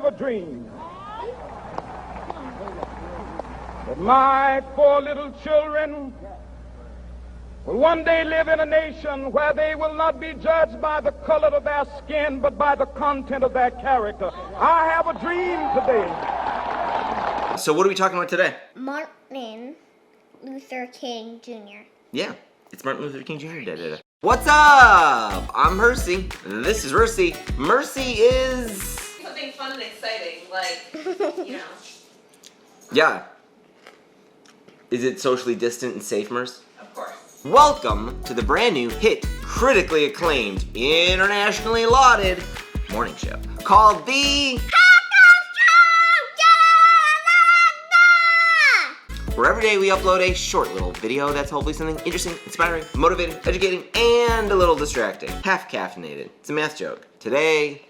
a dream that my 4 little children will one day live in a nation where they will not be judged by the color of their skin, but by the content of their character. I have a dream today. So what are we talking about today? Martin Luther King Jr. Yeah, it's Martin Luther King Jr. Day today. What's up? I'm Mercy. This is Mercy. Mercy is... something fun and exciting, like, you know. Yeah. Is it socially distant and safe, Merce? Of course. Welcome to the brand new hit, critically acclaimed, internationally lauded morning show called The... where every day we upload a short little video that's hopefully something interesting, inspiring, motivating, educating, and a little distracting. Half caffeinated. It's a math joke. Today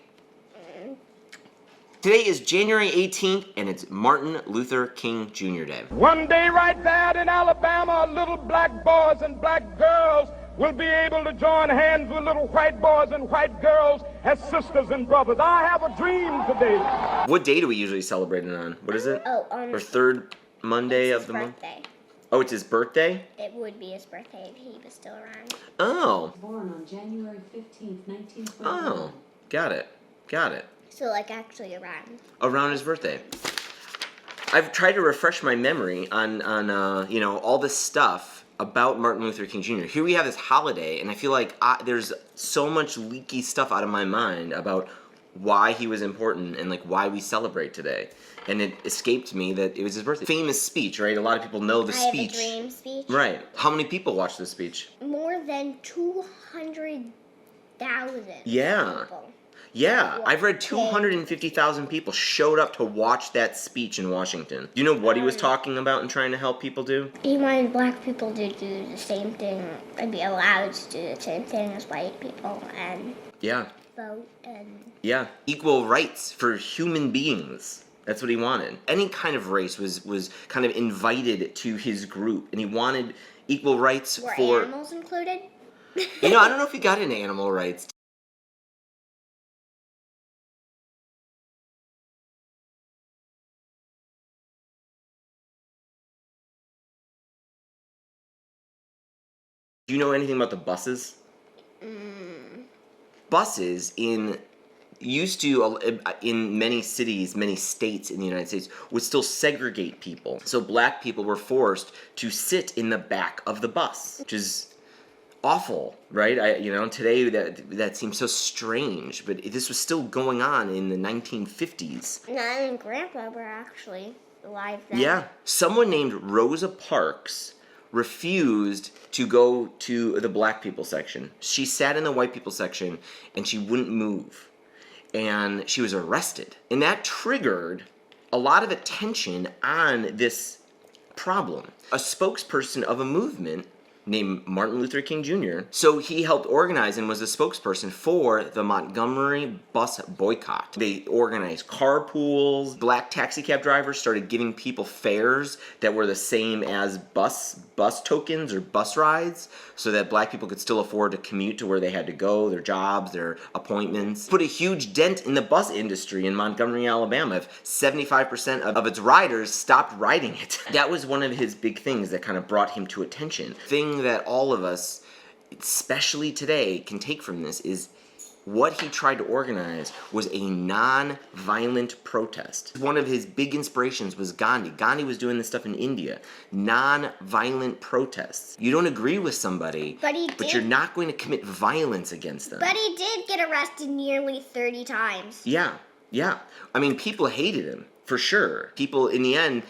is January 18th, and it's Martin Luther King Jr. Day. One day right there in Alabama, little black boys and black girls will be able to join hands with little white boys and white girls as sisters and brothers. I have a dream today. What day do we usually celebrate it on? What is it? Or third Monday of the month? Oh, it's his birthday? It would be his birthday if he was still around. Oh. Born on January 15th, 1921. Oh, got it. Got it. So, like, actually around. Around his birthday. I've tried to refresh my memory on you know, all this stuff about Martin Luther King Jr. Here we have this holiday, and I feel like there's so much leaky stuff out of my mind about why he was important and, like, why we celebrate today. And it escaped me that it was his birthday. Famous speech, right? A lot of people know the speech. I have a dream speech. Right. How many people watched this speech? More than 200,000 Yeah. people. Yeah, I've read 250,000 people showed up to watch that speech in Washington. Do you know what he was talking about and trying to help people do? He wanted black people to do the same thing and be allowed to do the same thing as white people and vote and... Yeah, equal rights for human beings. That's what he wanted. Any kind of race was kind of invited to his group, and he wanted equal rights Were for... animals included? You know, I don't know if he got into animal rights. Do you know anything about the buses? Buses used to, in many cities, many states in the United States, would still segregate people. So black people were forced to sit in the back of the bus, which is awful, right? You know, today that seems so strange, but this was still going on in the 1950s. Nana and Grandpa were actually alive then. Yeah. Someone named Rosa Parks refused to go to the black people section. She sat in the white people section, and she wouldn't move. And she was arrested. And that triggered a lot of attention on this problem. A spokesperson of a movement named Martin Luther King Jr. So he helped organize and was a spokesperson for the Montgomery bus boycott. They organized carpools. Black taxi cab drivers started giving people fares that were the same as bus tokens or bus rides, so that black people could still afford to commute to where they had to go, their jobs, their appointments. Put a huge dent in the bus industry in Montgomery, Alabama. If 75% of its riders stopped riding it. That was one of his big things that kind of brought him to attention. Thing that all of us, especially today, can take from this is what he tried to organize was a non-violent protest. One of his big inspirations was Gandhi. Gandhi was doing this stuff in India. Non-violent protests. You don't agree with somebody, but you're not going to commit violence against them. But he did get arrested nearly 30 times. Yeah. I mean, people hated him, for sure. People, in the end,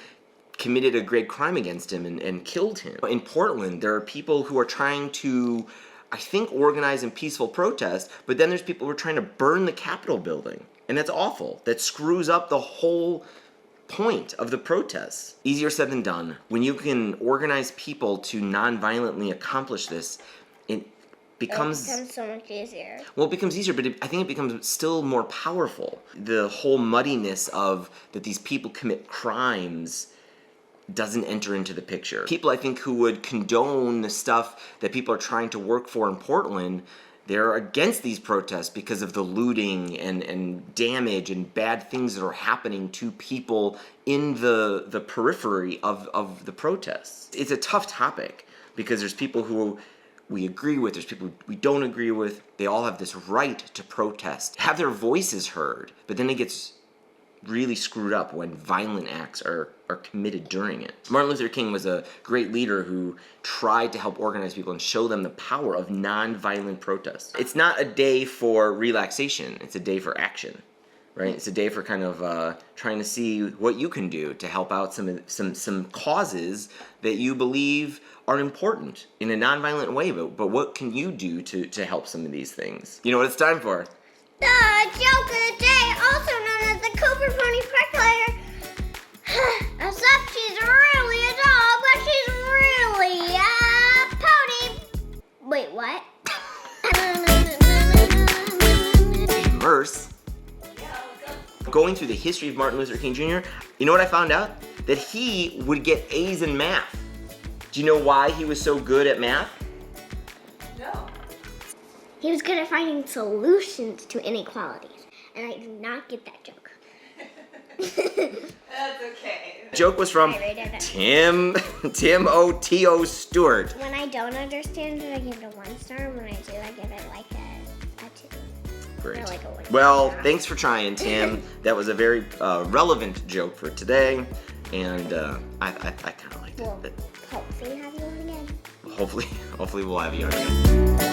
committed a great crime against him and killed him. In Portland, there are people who are trying to, I think, organize in peaceful protest, but then there's people who are trying to burn the Capitol building. And that's awful. That screws up the whole point of the protests. Easier said than done. When you can organize people to non-violently accomplish this, it becomes so much easier. Well, it becomes easier, but I think it becomes still more powerful. The whole muddiness of that these people commit crimes doesn't enter into the picture. People, I think, who would condone the stuff that people are trying to work for in Portland, They're against these protests because of the looting and damage and bad things that are happening to people in the periphery of the protests. It's a tough topic because there's people who we agree with, there's people we don't agree with. They all have this right to protest, have their voices heard, but then it gets really screwed up when violent acts are committed during it. Martin Luther King was a great leader who tried to help organize people and show them the power of non-violent protests. It's not a day for relaxation, it's a day for action, right? It's a day for kind of trying to see what you can do to help out some causes that you believe are important in a non-violent way, but what can you do to help some of these things? You know what it's time for? The joke of the day, also known as the Cooper Pony Percolator. Except she's really a doll, but she's really a pony. Wait, what? Immerse. Going through the history of Martin Luther King Jr., you know what I found out? That he would get A's in math. Do you know why he was so good at math? No. He was good at finding solutions to inequalities, and I do not get that joke. That's okay. Joke was from Tim O.T.O. Stewart. When I don't understand it, I give it a 1 star. When I do, I give it like a 2. Great. Or like a 1 Well, star. thanks for trying, Tim. That was a very relevant joke for today, and I kind of liked it. Well, But hopefully have you on again. hopefully we'll have you on again.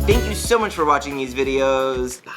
Thank you so much for watching these videos. Bye.